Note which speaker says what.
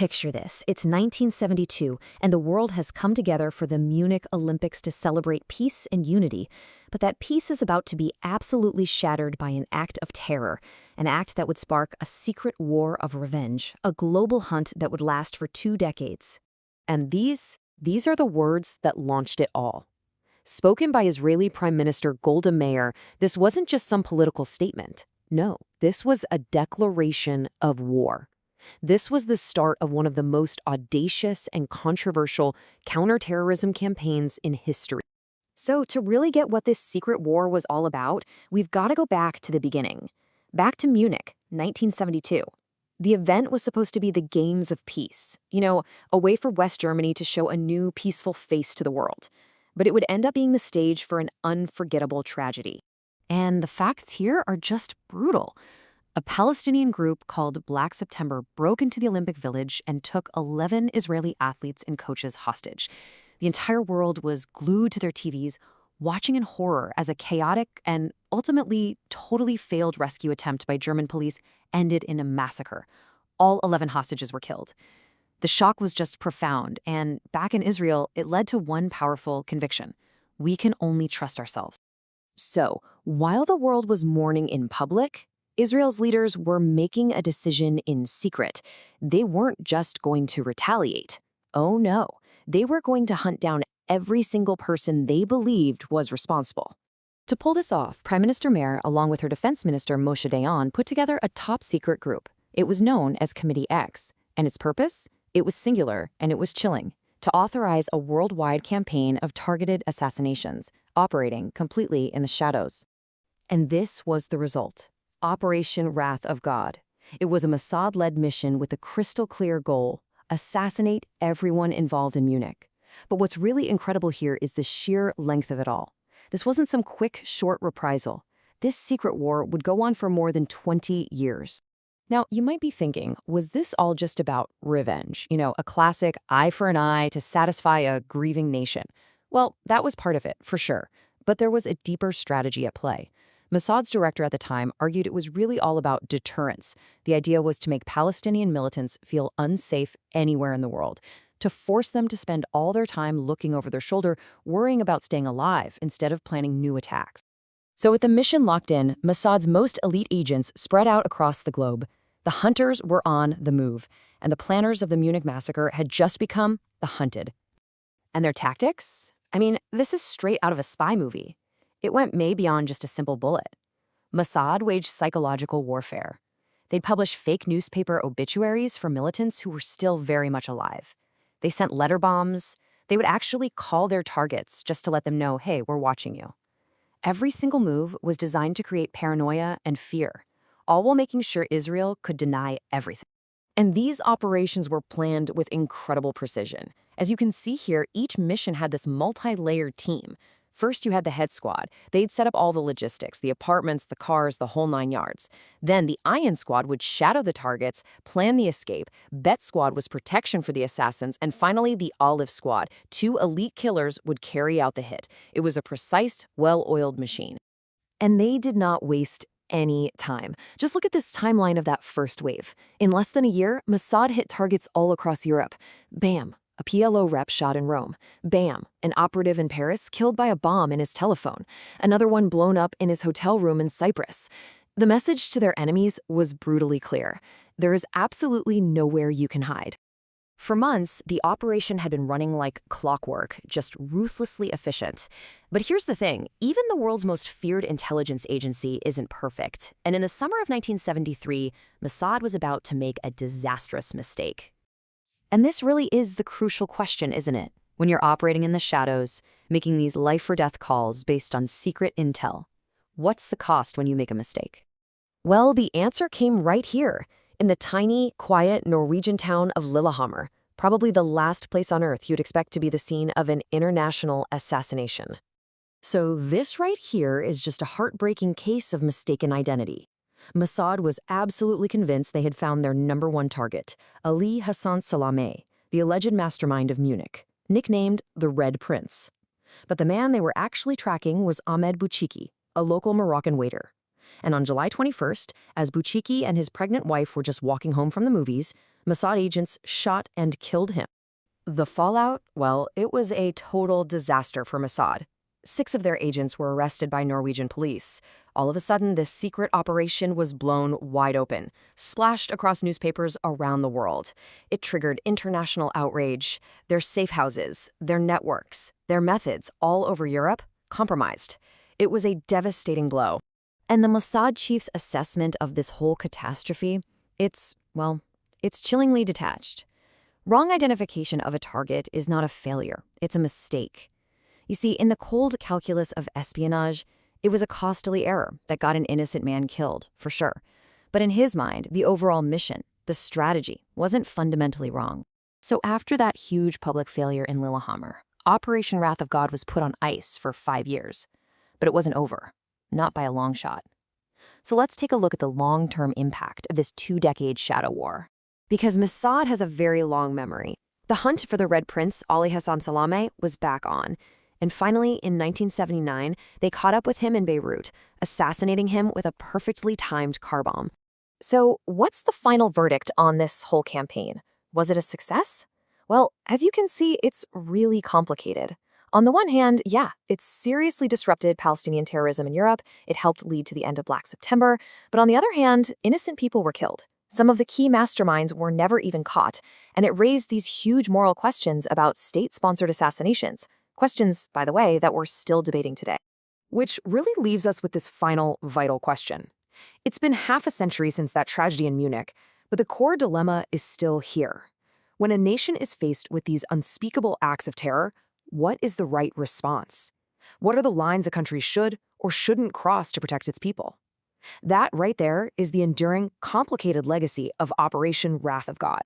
Speaker 1: Picture this. It's 1972, and the world has come together for the Munich Olympics to celebrate peace and unity. But that peace is about to be absolutely shattered by an act of terror, an act that would spark a secret war of revenge, a global hunt that would last for 2 decades. And these are the words that launched it all. Spoken by Israeli Prime Minister Golda Meir, this wasn't just some political statement. No, this was a declaration of war. This was the start of one of the most audacious and controversial counterterrorism campaigns in history. So to really get what this secret war was all about, we've got to go back to the beginning. Back to Munich, 1972. The event was supposed to be the Games of Peace, a way for West Germany to show a new peaceful face to the world. But it would end up being the stage for an unforgettable tragedy. And the facts here are just brutal. A Palestinian group called Black September broke into the Olympic Village and took 11 Israeli athletes and coaches hostage. The entire world was glued to their TVs, watching in horror as a chaotic and ultimately totally failed rescue attempt by German police ended in a massacre. All 11 hostages were killed. The shock was just profound, and back in Israel, it led to one powerful conviction. We can only trust ourselves. So, while the world was mourning in public, Israel's leaders were making a decision in secret. They weren't just going to retaliate. Oh no, they were going to hunt down every single person they believed was responsible. To pull this off, Prime Minister Meir, along with her Defense Minister Moshe Dayan, put together a top-secret group. It was known as Committee X, and its purpose? It was singular, and it was chilling: to authorize a worldwide campaign of targeted assassinations, operating completely in the shadows. And this was the result. Operation Wrath of God. It was a Mossad-led mission with a crystal-clear goal: assassinate everyone involved in Munich. But what's really incredible here is the sheer length of it all. This wasn't some quick, short reprisal. This secret war would go on for more than 20 years. Now, you might be thinking, was this all just about revenge? A classic eye for an eye to satisfy a grieving nation. Well, that was part of it, for sure. But there was a deeper strategy at play. Mossad's director at the time argued it was really all about deterrence. The idea was to make Palestinian militants feel unsafe anywhere in the world, to force them to spend all their time looking over their shoulder, worrying about staying alive instead of planning new attacks. So with the mission locked in, Mossad's most elite agents spread out across the globe. The hunters were on the move, and the planners of the Munich massacre had just become the hunted. And their tactics? This is straight out of a spy movie. It went way beyond just a simple bullet. Mossad waged psychological warfare. They'd publish fake newspaper obituaries for militants who were still very much alive. They sent letter bombs. They would actually call their targets just to let them know, hey, we're watching you. Every single move was designed to create paranoia and fear, all while making sure Israel could deny everything. And these operations were planned with incredible precision. As you can see here, each mission had this multi-layered team. First, you had the head squad. They'd set up all the logistics, the apartments, the cars, the whole 9 yards. Then the Iron Squad would shadow the targets, plan the escape. Bet Squad was protection for the assassins. And finally, the Olive Squad. 2 elite killers would carry out the hit. It was a precise, well-oiled machine. And they did not waste any time. Just look at this timeline of that first wave. In less than a year, Mossad hit targets all across Europe. Bam! A PLO rep shot in Rome. Bam! An operative in Paris killed by a bomb in his telephone. Another one blown up in his hotel room in Cyprus. The message to their enemies was brutally clear. There is absolutely nowhere you can hide. For months, the operation had been running like clockwork, just ruthlessly efficient. But here's the thing, even the world's most feared intelligence agency isn't perfect. And in the summer of 1973, Mossad was about to make a disastrous mistake. And this really is the crucial question, isn't it? When you're operating in the shadows, making these life-or-death calls based on secret intel, what's the cost when you make a mistake? Well, the answer came right here, in the tiny, quiet Norwegian town of Lillehammer, probably the last place on Earth you'd expect to be the scene of an international assassination. So this right here is just a heartbreaking case of mistaken identity. Mossad was absolutely convinced they had found their number one target, Ali Hassan Salameh, the alleged mastermind of Munich, nicknamed the Red Prince. But the man they were actually tracking was Ahmed Bouchiki, a local Moroccan waiter. And on July 21st, as Bouchiki and his pregnant wife were just walking home from the movies, Mossad agents shot and killed him. The fallout? Well, it was a total disaster for Mossad. 6 of their agents were arrested by Norwegian police. All of a sudden, this secret operation was blown wide open, splashed across newspapers around the world. It triggered international outrage. Their safe houses, their networks, their methods all over Europe compromised. It was a devastating blow. And the Mossad chief's assessment of this whole catastrophe, it's chillingly detached. Wrong identification of a target is not a failure, it's a mistake. You see, in the cold calculus of espionage, it was a costly error that got an innocent man killed, for sure. But in his mind, the overall mission, the strategy, wasn't fundamentally wrong. So after that huge public failure in Lillehammer, Operation Wrath of God was put on ice for 5 years. But it wasn't over, not by a long shot. So let's take a look at the long-term impact of this 2-decade shadow war. Because Mossad has a very long memory. The hunt for the Red Prince, Ali Hassan Salameh, was back on. And finally, in 1979, they caught up with him in Beirut, assassinating him with a perfectly timed car bomb. So what's the final verdict on this whole campaign? Was it a success? Well, as you can see, it's really complicated. On the one hand, yeah, it seriously disrupted Palestinian terrorism in Europe. It helped lead to the end of Black September. But on the other hand, innocent people were killed. Some of the key masterminds were never even caught, and it raised these huge moral questions about state-sponsored assassinations. Questions, by the way, that we're still debating today. Which really leaves us with this final, vital question. It's been half a century since that tragedy in Munich, but the core dilemma is still here. When a nation is faced with these unspeakable acts of terror, what is the right response? What are the lines a country should or shouldn't cross to protect its people? That right there is the enduring, complicated legacy of Operation Wrath of God.